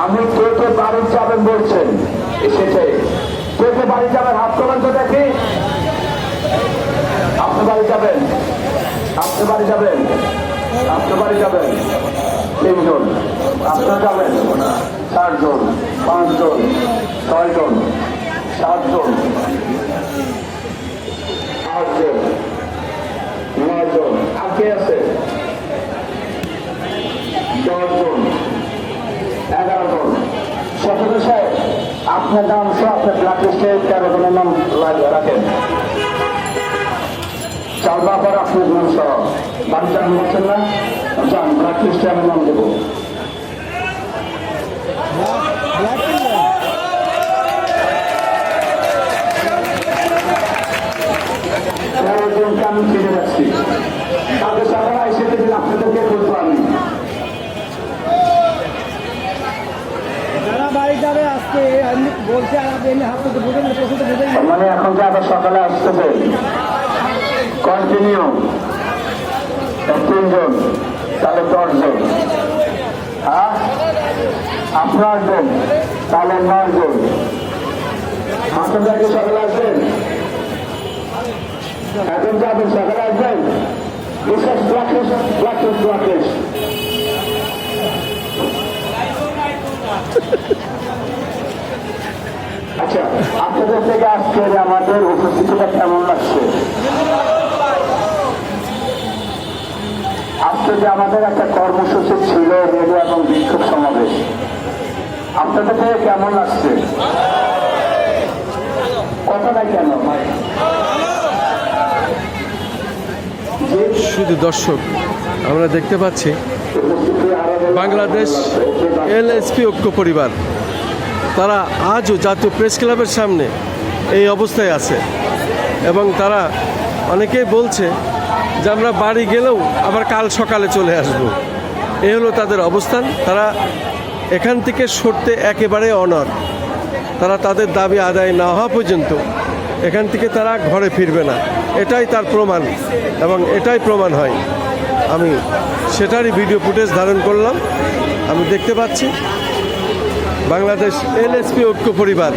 আমি কে কে বাড়ি যাবেন বলছেন এসেছে, কে কে বাড়ি যাবেন হাত তোলেন তো দেখি। আপনি বাড়ি যাবেন, আপনি বাড়ি যাবেন, আপনি বাড়ি যাবেন। 3 জন, আপনারা যাবেন 4 জন, 5 জন, 6 জন, 7 জন, 8 জন, 9 জন, আর কে আছে? 10 জন, 11 জন। সদস্য সাহেব, আপনার নাম সহ আপনার ব্লাড লিস্টে 13 জনের নাম রাখেন। চালবা পর আপনার নাম সহ বাড়িতে আমি বলছেন না, যান ব্লাড লিস্টে আমি নাম দেবো। আমি চিনে যাচ্ছি, তাদের সকালে এসে দিন আপনাদেরকে বলতে পারি বাড়ি যাবে আজকে বলছে মানে এখন যে আবার সকালে আসতেছে কন্টিনিউ 3 জন, তাহলে 10 জন। হ্যাঁ, আপনার আসবেন তাহলে 9 জন। আপনাদের সকালে আসবেন, এখন যাবেন সকালে আসবেন। বিশেষ ব্লাকেশ আচ্ছা, আপনাদের থেকে আজকে আমাদের উপস্থিতিটা কেমন লাগছে? আজকে যে আমাদের একটা কর্মসূচি ছিল রেডিও এবং বিক্ষোভ সমাবেশ, আপনাদের থেকে কেমন লাগছে? কথাটা কেন ভাই? শুধু দর্শক, আমরা দেখতে পাচ্ছি বাংলাদেশ এলএসপি ঐক্য পরিবার তারা আজও জাতীয় প্রেস ক্লাবের সামনে এই অবস্থায় আছে এবং তারা অনেকেই বলছে যে আমরা বাড়ি গেলেও আবার কাল সকালে চলে আসব। এই হলো তাদের অবস্থান। তারা এখান থেকে সরতে একেবারে অনড়। তারা তাদের দাবি আদায় না হওয়া পর্যন্ত এখান থেকে তারা ঘরে ফিরবে না। এটাই তার প্রমাণ এবং এটাই প্রমাণ হয়। আমি সেটারই ভিডিও ফুটেজ ধারণ করলাম। আমি দেখতে পাচ্ছি বাংলাদেশ এলএসপি ঐক্য পরিবার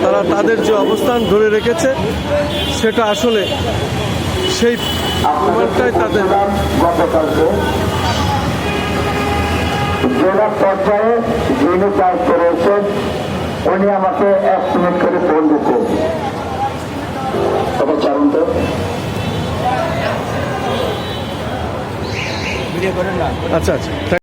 তারা তাদের যে অবস্থান ধরে রেখেছে সেটা আসলে সেই প্রমাণটাই তাদের। জেলা পর্যায়ে যিনি দায়িত্ব রয়েছেন উনি আমাকে 1 মিনিট করে ফোন দিতে। তবে চালুন তো আচ্ছা আচ্ছা।